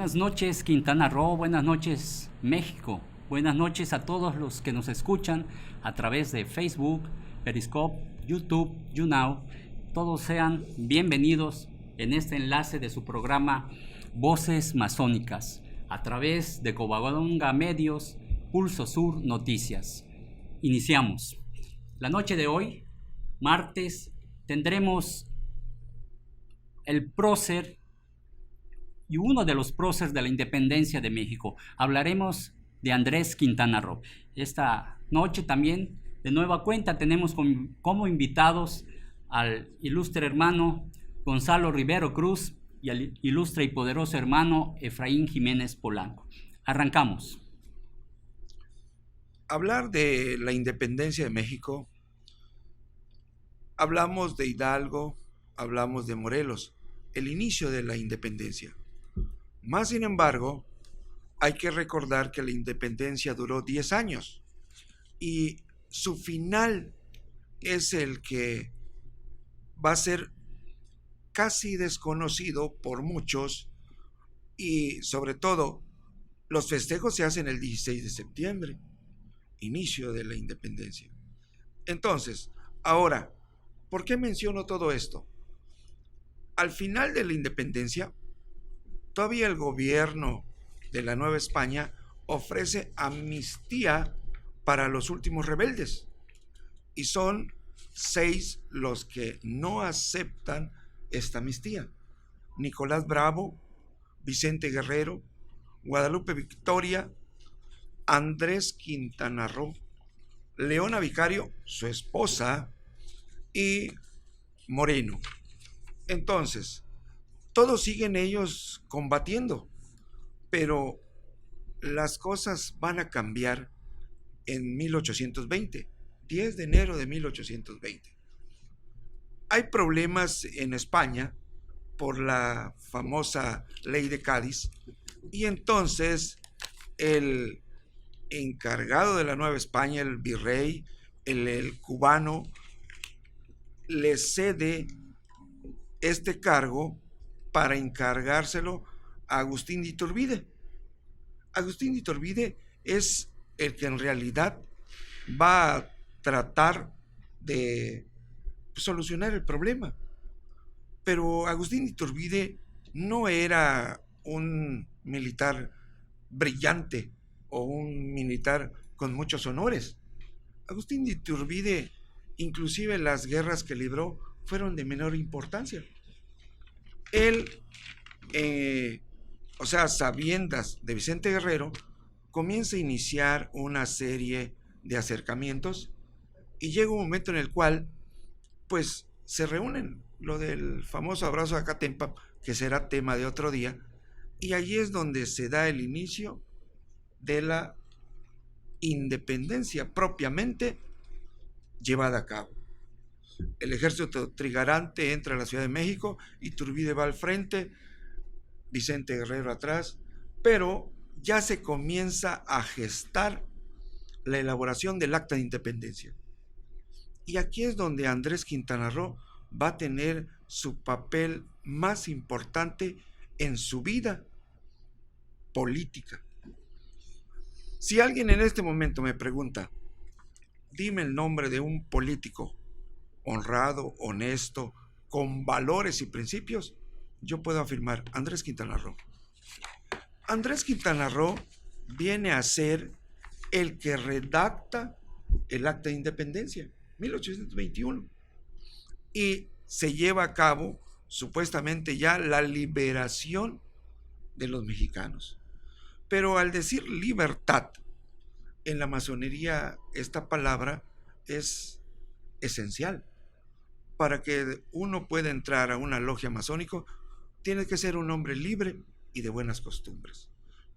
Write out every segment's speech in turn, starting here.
Buenas noches Quintana Roo, buenas noches México, buenas noches a todos los que nos escuchan a través de Facebook, Periscope, YouTube, YouNow. Todos sean bienvenidos en este enlace de su programa Voces Masónicas a través de Covadonga Medios, Pulso Sur Noticias. Iniciamos. La noche de hoy, martes, tendremos el prócer y uno de los próceres de la independencia de México. Hablaremos de Andrés Quintana Roo. Esta noche también, de nueva cuenta, tenemos como invitados al ilustre hermano Gonzalo Rivero Cruz y al ilustre y poderoso hermano Efraín Jiménez Polanco. Arrancamos. Hablar de la independencia de México, hablamos de Hidalgo, hablamos de Morelos, el inicio de la independencia. Más sin embargo, hay que recordar que la independencia duró 10 años y su final es el que va a ser casi desconocido por muchos y sobre todo los festejos se hacen el 16 de septiembre, inicio de la independencia. Entonces, ahora, ¿por qué menciono todo esto? Al final de la independencia, todavía el gobierno de la Nueva España ofrece amnistía para los últimos rebeldes y son 6 los que no aceptan esta amnistía: Nicolás Bravo, Vicente Guerrero, Guadalupe Victoria, Andrés Quintana Roo, Leona Vicario, su esposa, y Moreno. Entonces, todos siguen ellos combatiendo, pero las cosas van a cambiar en 1820, 10 de enero de 1820. Hay problemas en España por la famosa ley de Cádiz y entonces el encargado de la Nueva España, el virrey, el cubano, le cede este cargo para encargárselo a Agustín de Iturbide. Agustín de Iturbide es el que en realidad va a tratar de solucionar el problema. Pero Agustín de Iturbide no era un militar brillante o un militar con muchos honores. Agustín de Iturbide, inclusive las guerras que libró, fueron de menor importancia. Él, sabiendas de Vicente Guerrero, comienza a iniciar una serie de acercamientos y llega un momento en el cual, pues, se reúnen, lo del famoso abrazo de Acatempa, que será tema de otro día, y allí es donde se da el inicio de la independencia propiamente llevada a cabo. El ejército trigarante entra a la Ciudad de México, Iturbide va al frente, Vicente Guerrero atrás, pero ya se comienza a gestar la elaboración del Acta de Independencia. Y aquí es donde Andrés Quintana Roo va a tener su papel más importante en su vida política. Si alguien en este momento me pregunta, dime el nombre de un político honrado, honesto, con valores y principios, yo puedo afirmar Andrés Quintana Roo. Andrés Quintana Roo viene a ser el que redacta el Acta de Independencia, 1821, y se lleva a cabo supuestamente ya la liberación de los mexicanos. Pero al decir libertad, en la masonería esta palabra es esencial. Para que uno pueda entrar a una logia masónica, tiene que ser un hombre libre y de buenas costumbres,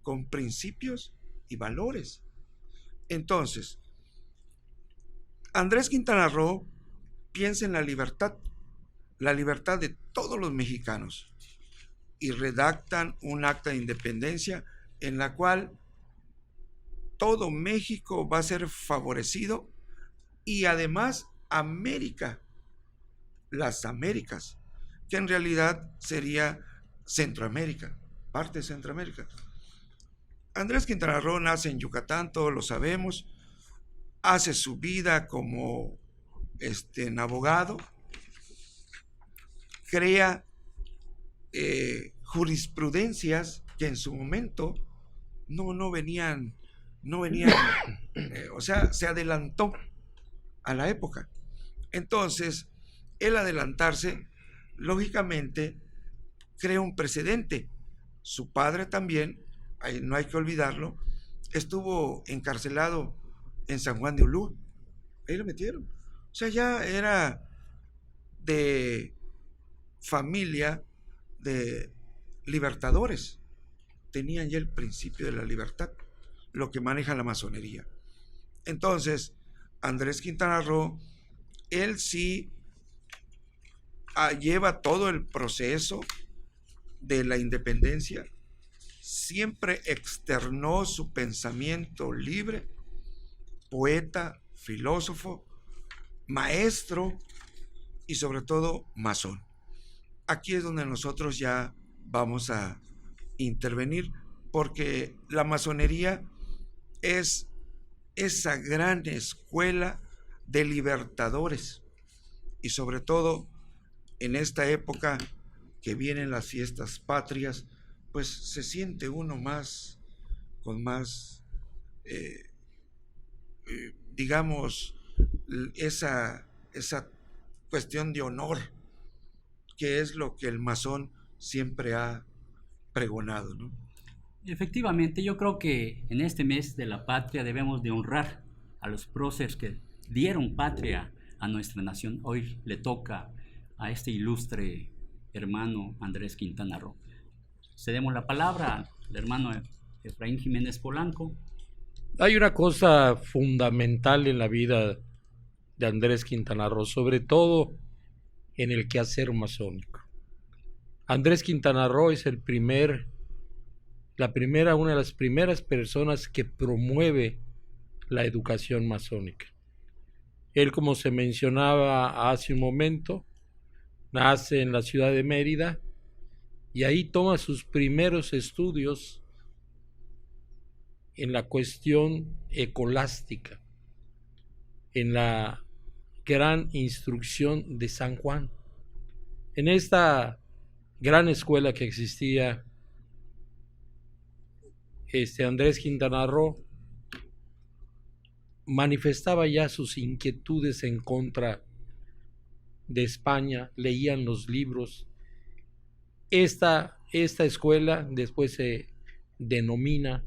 con principios y valores. Entonces, Andrés Quintana Roo piensa en la libertad de todos los mexicanos, y redactan un acta de independencia en la cual todo México va a ser favorecido y además América, las Américas, que en realidad sería Centroamérica, parte de Centroamérica. Andrés Quintana Roo nace en Yucatán, todos lo sabemos, hace su vida como abogado, crea jurisprudencias que en su momento no venían, o sea, se adelantó a la época. Entonces, el adelantarse, lógicamente, crea un precedente. Su padre también, no hay que olvidarlo, estuvo encarcelado en San Juan de Ulúa. Ahí lo metieron. O sea, ya era de familia de libertadores. Tenían ya el principio de la libertad, lo que maneja la masonería. Entonces, Andrés Quintana Roo, él sí lleva todo el proceso de la independencia, siempre externó su pensamiento libre, poeta, filósofo, maestro y sobre todo masón. Aquí es donde nosotros ya vamos a intervenir, porque la masonería es esa gran escuela de libertadores, y sobre todo en esta época que vienen las fiestas patrias, pues se siente uno más, con más, digamos, esa cuestión de honor, que es lo que el masón siempre ha pregonado, ¿no? Efectivamente, yo creo que en este mes de la patria debemos de honrar a los próceres que dieron patria a nuestra nación. Hoy le toca a este ilustre hermano Andrés Quintana Roo. Cedemos la palabra al hermano Efraín Jiménez Polanco. Hay una cosa fundamental en la vida de Andrés Quintana Roo, sobre todo en el quehacer masónico. Andrés Quintana Roo es una de las primeras personas que promueve la educación masónica. Él, como se mencionaba hace un momento, nace en la ciudad de Mérida y ahí toma sus primeros estudios en la cuestión escolástica, en la gran instrucción de San Juan. En esta gran escuela que existía, Andrés Quintana Roo manifestaba ya sus inquietudes en contra de España, leían los libros. Esta escuela después se denomina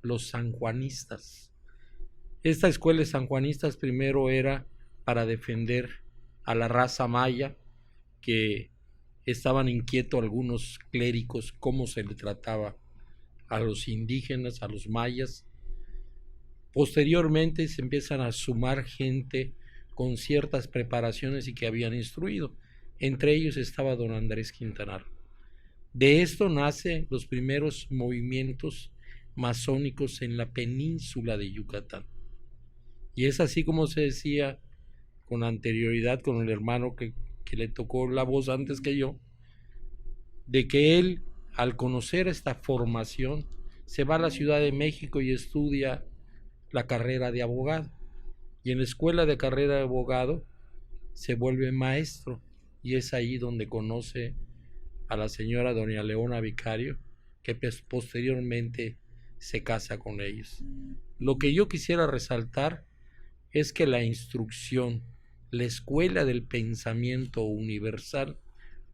los sanjuanistas. Esta escuela de sanjuanistas primero era para defender a la raza maya, que estaban inquietos algunos clérigos cómo se le trataba a los indígenas, a los mayas. Posteriormente se empiezan a sumar gente con ciertas preparaciones y que habían instruido. Entre ellos estaba don Andrés Quintana Roo. De esto nacen los primeros movimientos masónicos en la península de Yucatán. Y es así como se decía con anterioridad con el hermano que le tocó la voz antes que yo, de que él, al conocer esta formación, se va a la Ciudad de México y estudia la carrera de abogado. Y en la escuela de carrera de abogado se vuelve maestro, y es ahí donde conoce a la señora doña Leona Vicario, que posteriormente se casa con ellos. Lo que yo quisiera resaltar es que la instrucción, la escuela del pensamiento universal,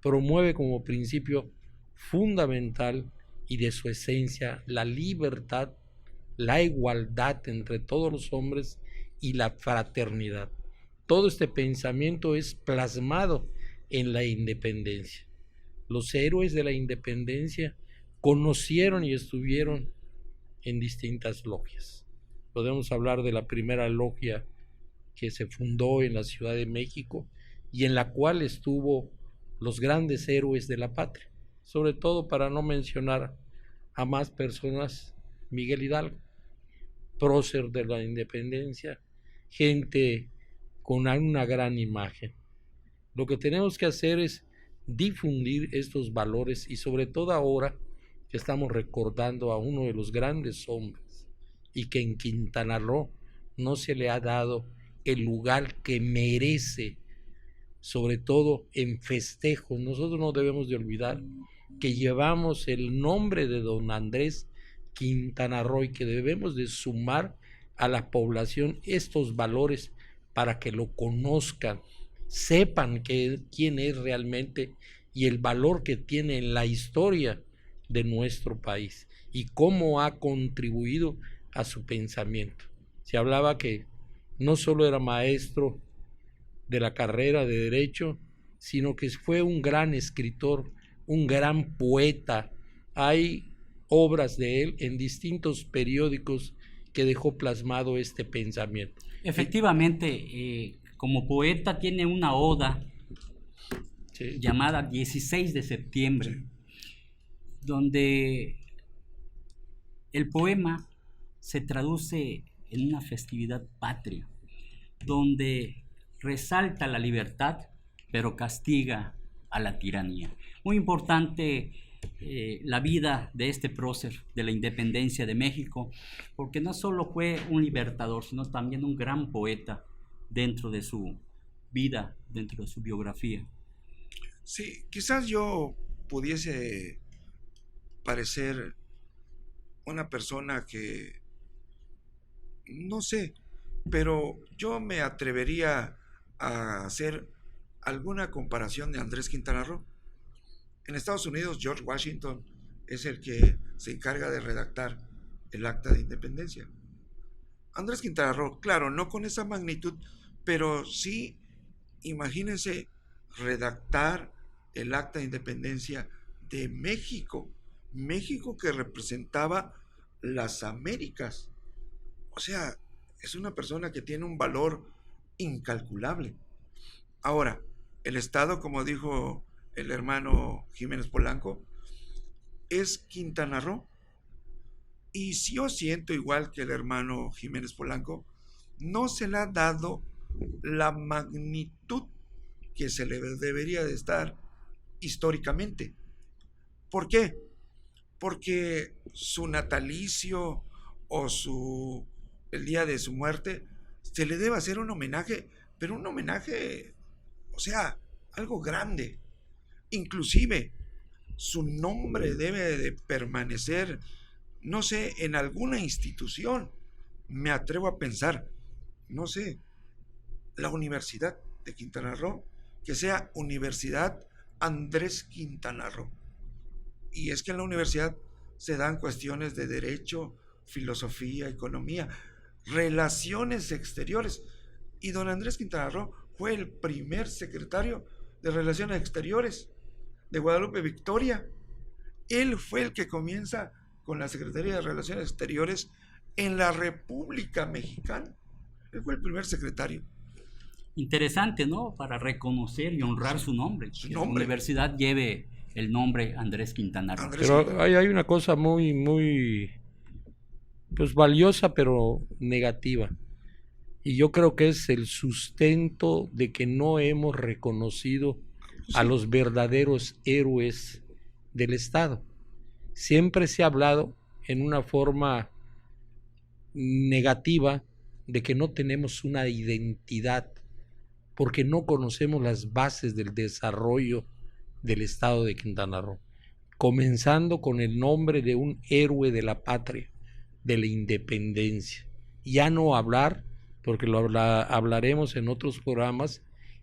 promueve como principio fundamental y de su esencia la libertad, la igualdad entre todos los hombres y la fraternidad. Todo este pensamiento es plasmado en la independencia. Los héroes de la independencia conocieron y estuvieron en distintas logias. Podemos hablar de la primera logia que se fundó en la Ciudad de México y en la cual estuvo los grandes héroes de la patria, sobre todo para no mencionar a más personas, Miguel Hidalgo, prócer de la independencia, gente con una gran imagen. Lo que tenemos que hacer es difundir estos valores y sobre todo ahora que estamos recordando a uno de los grandes hombres y que en Quintana Roo no se le ha dado el lugar que merece, sobre todo en festejos. Nosotros no debemos de olvidar que llevamos el nombre de don Andrés Quintana Roo y que debemos de sumar a la población estos valores para que lo conozcan, sepan quién es realmente y el valor que tiene en la historia de nuestro país y cómo ha contribuido a su pensamiento. Se hablaba que no solo era maestro de la carrera de Derecho, sino que fue un gran escritor, un gran poeta. Hay obras de él en distintos periódicos que dejó plasmado este pensamiento. Efectivamente, como poeta tiene una oda Sí. llamada 16 de septiembre, donde el poema se traduce en una festividad patria, donde resalta la libertad, pero castiga a la tiranía. Muy importante la vida de este prócer de la independencia de México, porque no solo fue un libertador, sino también un gran poeta dentro de su vida, dentro de su biografía. Sí, quizás yo pudiese parecer una persona que, no sé, pero yo me atrevería a hacer alguna comparación de Andrés Quintana Roo. En Estados Unidos, George Washington es el que se encarga de redactar el Acta de Independencia. Andrés Quintana Roo, claro, no con esa magnitud, pero sí, imagínense redactar el Acta de Independencia de México, México que representaba las Américas. O sea, es una persona que tiene un valor incalculable. Ahora, el Estado, como dijo el hermano Jiménez Polanco, es Quintana Roo. Y si yo siento igual que el hermano Jiménez Polanco, no se le ha dado la magnitud que se le debería de estar históricamente. ¿Por qué? Porque su natalicio o el día de su muerte se le debe hacer un homenaje, pero un homenaje, o sea, algo grande. Inclusive su nombre debe de permanecer, no sé, en alguna institución. Me atrevo a pensar, no sé, la Universidad de Quintana Roo, que sea Universidad Andrés Quintana Roo. Y es que en la universidad se dan cuestiones de derecho, filosofía, economía, relaciones exteriores. Y don Andrés Quintana Roo fue el primer secretario de Relaciones Exteriores de Guadalupe Victoria. Él fue el que comienza con la Secretaría de Relaciones Exteriores en la República Mexicana. Él fue el primer secretario. Interesante, ¿no? Para reconocer y honrar su nombre. Su Que nombre. la universidad lleve el nombre Andrés Quintana Roo. Andrés Pero Quintana. hay una cosa muy pues valiosa pero negativa. Y yo creo que es el sustento de que no hemos reconocido a Sí. los verdaderos héroes del Estado. Siempre se ha hablado en una forma negativa de que no tenemos una identidad porque no conocemos las bases del desarrollo del Estado de Quintana Roo, comenzando con el nombre de un héroe de la patria, de la independencia. Ya no hablar, porque lo hablaremos en otros programas,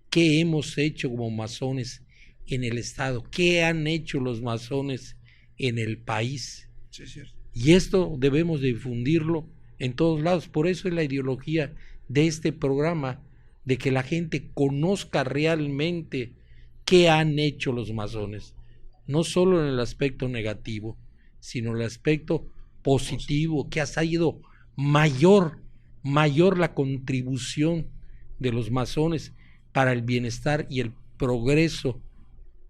qué hemos hecho como masones en el Estado, qué han hecho los masones en el país. Sí, es cierto. Y esto debemos de difundirlo en todos lados. Por eso es la ideología de este programa, de que la gente conozca realmente qué han hecho los masones, no solo en el aspecto negativo, sino en el aspecto positivo, que ha sido mayor la contribución de los masones para el bienestar y el progreso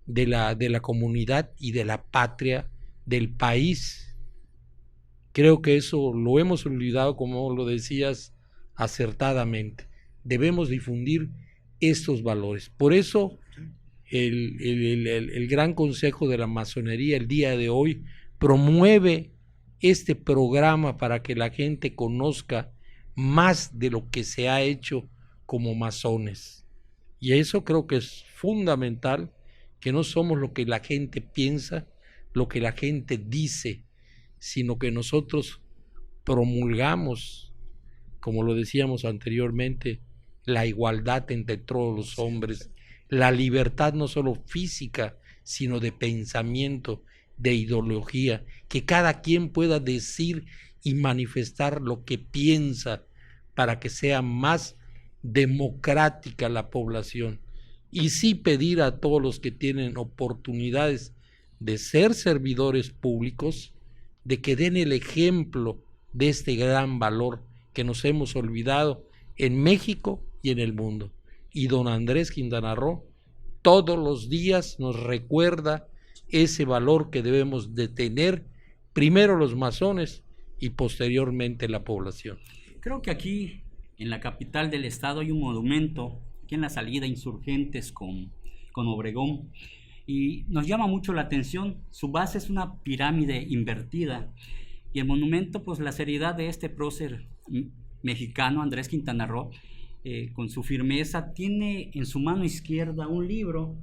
de la comunidad y de la patria, del país. Creo que eso lo hemos olvidado, como lo decías acertadamente. Debemos difundir estos valores. Por eso el gran consejo de la masonería el día de hoy promueve este programa para que la gente conozca más de lo que se ha hecho como masones. Y eso creo que es fundamental, que no somos lo que la gente piensa, lo que la gente dice, sino que nosotros promulgamos, como lo decíamos anteriormente, la igualdad entre todos los hombres, la libertad no solo física, sino de pensamiento, de ideología, que cada quien pueda decir y manifestar lo que piensa para que sea más democrática la población. Y sí pedir a todos los que tienen oportunidades de ser servidores públicos, de que den el ejemplo de este gran valor que nos hemos olvidado en México y en el mundo. Y don Andrés Quintana Roo todos los días nos recuerda ese valor que debemos de tener, primero los masones y posteriormente la población. Creo que aquí, en la capital del estado, hay un monumento, aquí en la salida Insurgentes con Obregón, y nos llama mucho la atención. Su base es una pirámide invertida, y el monumento, pues la seriedad de este prócer mexicano, Andrés Quintana Roo, con su firmeza, tiene en su mano izquierda un libro.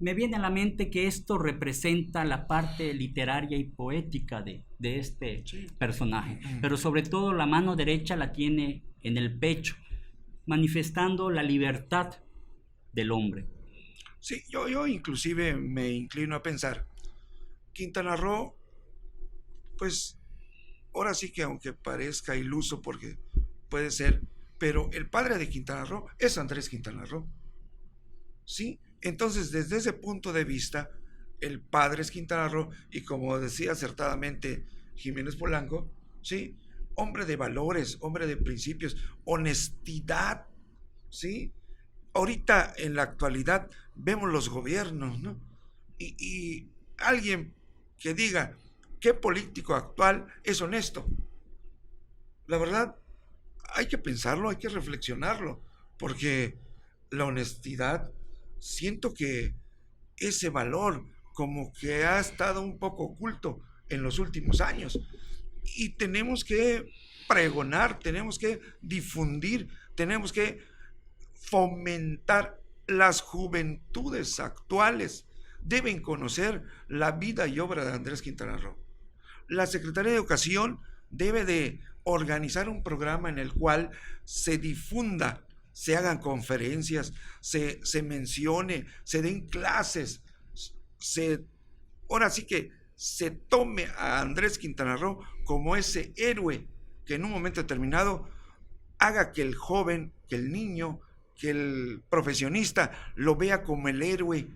Me viene a la mente que esto representa la parte literaria y poética de este personaje, pero sobre todo la mano derecha la tiene en el pecho, manifestando la libertad del hombre. Sí, yo inclusive me inclino a pensar, Quintana Roo, pues ahora sí que aunque parezca iluso porque puede ser, pero el padre de Quintana Roo es Andrés Quintana Roo, ¿sí? Entonces, desde ese punto de vista, el padre es Quintana Roo, y como decía acertadamente Jiménez Polanco, ¿sí? Hombre de valores, hombre de principios, honestidad, ¿sí? Ahorita, en la actualidad, vemos los gobiernos, ¿no? Y alguien que diga, ¿qué político actual es honesto? La verdad, hay que pensarlo, hay que reflexionarlo, porque la honestidad, siento que ese valor como que ha estado un poco oculto en los últimos años, y tenemos que pregonar, tenemos que difundir, tenemos que fomentar. Las juventudes actuales deben conocer la vida y obra de Andrés Quintana Roo. La Secretaría de Educación debe de organizar un programa en el cual se difunda, se hagan conferencias, se mencione, se den clases, ahora sí que se tome a Andrés Quintana Roo como ese héroe que en un momento determinado haga que el joven, que el niño, que el profesionista lo vea como el héroe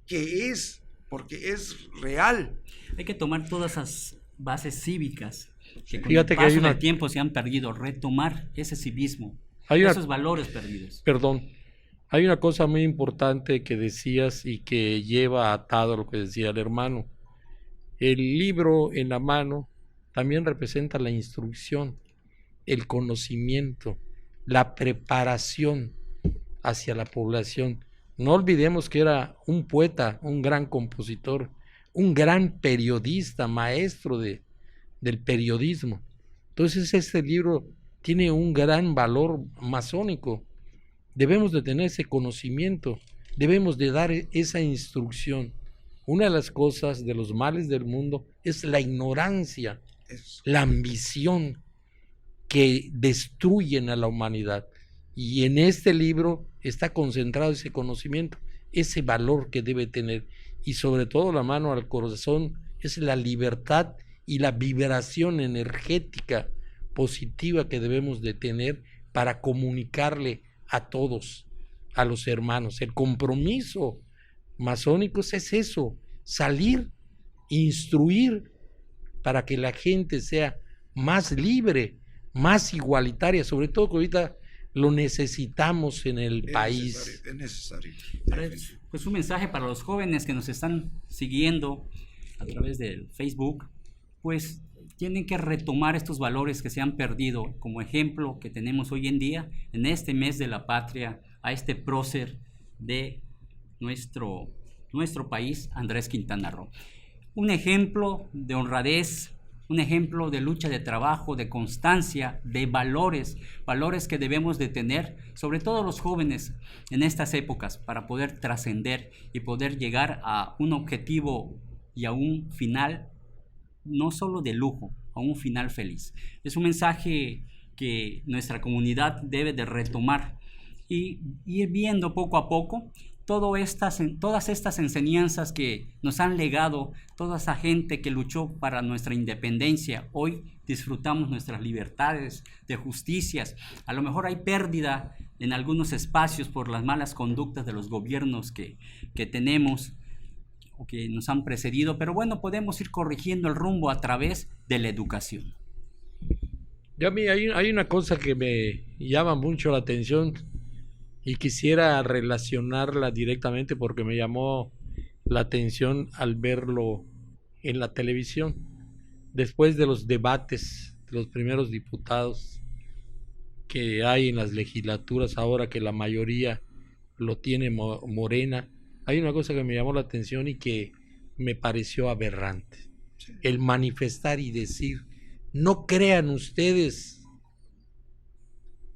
que es, porque es real. Hay que tomar todas esas bases cívicas que con Fíjate el paso que del tiempo se han perdido, retomar ese civismo, esos valores perdidos. Perdón, hay una cosa muy importante que decías y que lleva atado a lo que decía el hermano. El libro en la mano también representa la instrucción, el conocimiento, la preparación hacia la población. No olvidemos que era un poeta, un gran compositor, un gran periodista, maestro del periodismo. Entonces este libro tiene un gran valor masónico. Debemos de tener ese conocimiento, debemos de dar esa instrucción. Una de las cosas, de los males del mundo, es la ignorancia, la ambición que destruyen a la humanidad. Y en este libro está concentrado ese conocimiento, ese valor que debe tener. Y sobre todo, la mano al corazón, es la libertad y la vibración energética positiva que debemos de tener para comunicarle a todos, a los hermanos. El compromiso masónico es eso, salir, instruir para que la gente sea más libre, más igualitaria, sobre todo que ahorita lo necesitamos en el país. Es necesario. Pues un mensaje para los jóvenes que nos están siguiendo a través del Facebook, pues tienen que retomar estos valores que se han perdido, como ejemplo que tenemos hoy en día, en este mes de la patria, a este prócer de nuestro país, Andrés Quintana Roo. un ejemplo de honradez, un ejemplo de lucha de trabajo, de constancia, de valores, valores que debemos de tener, sobre todo los jóvenes en estas épocas, para poder trascender y poder llegar a un objetivo y a un final, no solo de lujo, a un final feliz. Es un mensaje que nuestra comunidad debe de retomar y ir viendo poco a poco todas estas enseñanzas que nos han legado toda esa gente que luchó para nuestra independencia. Hoy disfrutamos nuestras libertades, de justicias. A lo mejor hay pérdida en algunos espacios por las malas conductas de los gobiernos que tenemos o que nos han precedido, pero bueno, podemos ir corrigiendo el rumbo a través de la educación. Yo a mí hay una cosa que me llama mucho la atención y quisiera relacionarla directamente porque me llamó la atención al verlo en la televisión. Después de los debates de los primeros diputados que hay en las legislaturas, ahora que la mayoría lo tiene Morena, hay una cosa que me llamó la atención y que me pareció aberrante. Sí. El manifestar y decir, no crean ustedes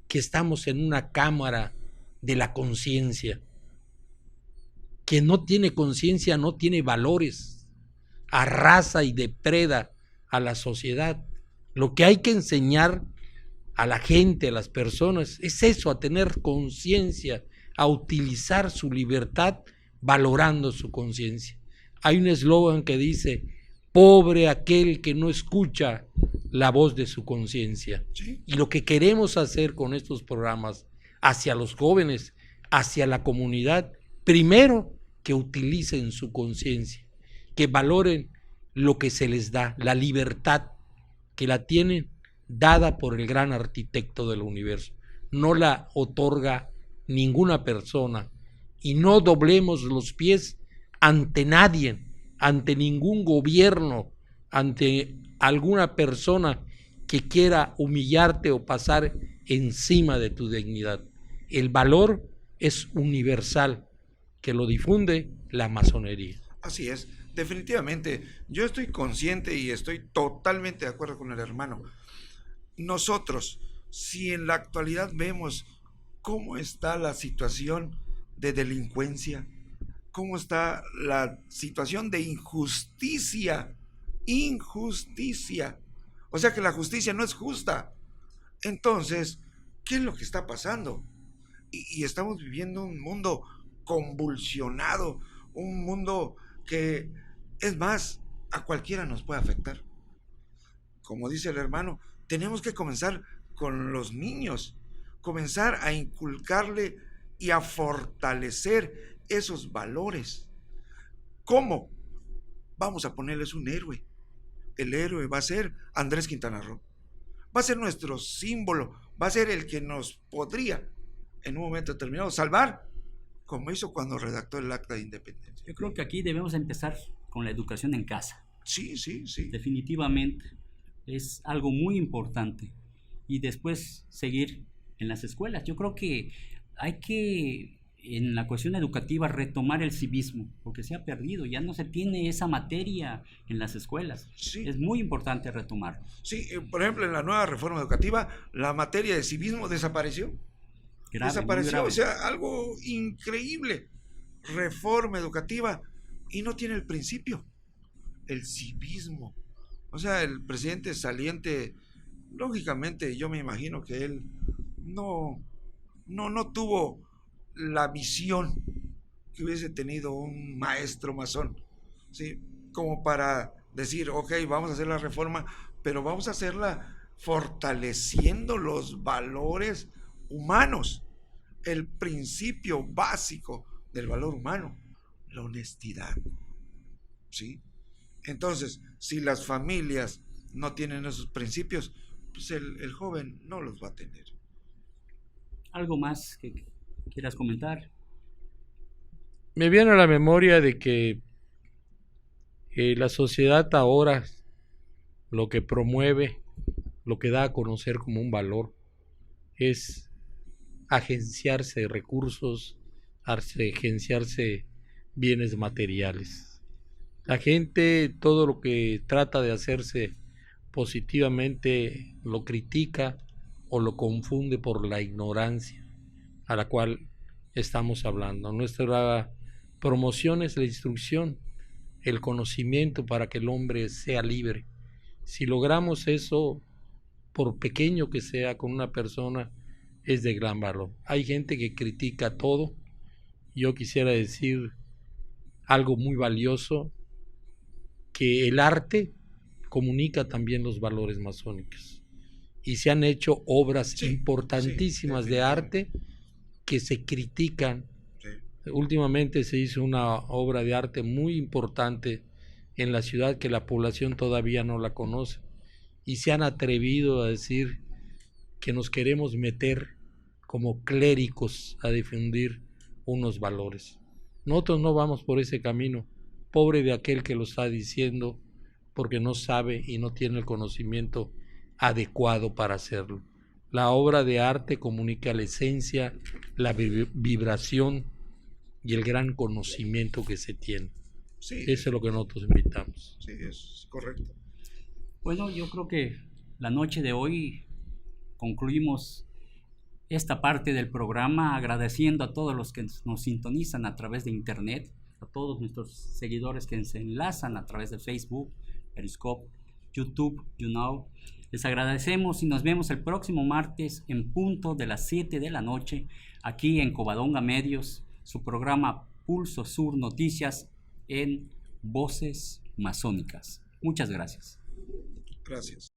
que estamos en una cámara de la conciencia. Quien no tiene conciencia no tiene valores, arrasa y depreda a la sociedad. Lo que hay que enseñar a la gente, a las personas, es eso, a tener conciencia, a utilizar su libertad valorando su conciencia. Hay un eslogan que dice, pobre aquel que no escucha la voz de su conciencia. ¿Sí? Y lo que queremos hacer con estos programas hacia los jóvenes, hacia la comunidad, primero que utilicen su conciencia, que valoren lo que se les da, la libertad que la tienen dada por el gran arquitecto del universo. No la otorga ninguna persona y no doblemos los pies ante nadie, ante ningún gobierno, ante alguna persona que quiera humillarte o pasar encima de tu dignidad. El valor es universal, que lo difunde la masonería. Así es, definitivamente. Yo estoy consciente y estoy totalmente de acuerdo con el hermano. Nosotros, si en la actualidad vemos cómo está la situación de delincuencia, cómo está la situación de injusticia, o sea que la justicia no es justa. Entonces, ¿qué es lo que está pasando? Y estamos viviendo un mundo convulsionado, un mundo que, es más, a cualquiera nos puede afectar. Como dice el hermano, tenemos que comenzar con los niños, comenzar a inculcarle y a fortalecer esos valores. ¿Cómo? Vamos a ponerles un héroe. El héroe va a ser Andrés Quintana Roo. Va a ser nuestro símbolo, va a ser el que nos podría en un momento determinado salvar, como hizo cuando redactó el Acta de Independencia. Yo creo que aquí debemos empezar con la educación en casa. Sí. Definitivamente es algo muy importante y después seguir en las escuelas. Yo creo que hay que, en la cuestión educativa, retomar el civismo, porque se ha perdido, ya no se tiene esa materia en las escuelas. Sí. Es muy importante retomarlo. Sí, por ejemplo, en la nueva reforma educativa, la materia de civismo desapareció. Desapareció, o sea, algo increíble. Reforma educativa y no tiene el principio, el civismo. O sea, el presidente saliente, lógicamente, yo me imagino que él no tuvo la visión que hubiese tenido un maestro masón, ¿sí? Como para decir, ok, vamos a hacer la reforma, pero vamos a hacerla fortaleciendo los valores humanos, el principio básico del valor humano, la honestidad, ¿sí? Entonces, si las familias no tienen esos principios, pues el joven no los va a tener. ¿Algo más que quieras comentar? Me viene a la memoria de que la sociedad ahora lo que promueve, lo que da a conocer como un valor, es agenciarse recursos, agenciarse bienes materiales. La gente todo lo que trata de hacerse positivamente lo critica o lo confunde por la ignorancia a la cual estamos hablando. Nuestra promoción es la instrucción, el conocimiento para que el hombre sea libre. Si logramos eso, por pequeño que sea, con una persona, es de gran valor. Hay gente que critica todo. Yo quisiera decir algo muy valioso, que el arte comunica también los valores masónicos. Y se han hecho obras importantísimas de arte que se critican. Sí. Últimamente se hizo una obra de arte muy importante en la ciudad que la población todavía no la conoce. Y se han atrevido a decir que nos queremos meter como clérigos a difundir unos valores. Nosotros no vamos por ese camino. Pobre de aquel que lo está diciendo, porque no sabe y no tiene el conocimiento adecuado para hacerlo. La obra de arte comunica la esencia, la vibración y el gran conocimiento que se tiene. Sí. Eso es lo que nosotros invitamos. Sí, es correcto. Bueno, yo creo que la noche de hoy concluimos esta parte del programa agradeciendo a todos los que nos sintonizan a través de internet, a todos nuestros seguidores que se enlazan a través de Facebook, Periscope, YouTube, YouNow. Les agradecemos y nos vemos el próximo martes en punto de las 7 de la noche aquí en Covadonga Medios, su programa Pulso Sur Noticias en Voces Masónicas. Muchas gracias. Gracias.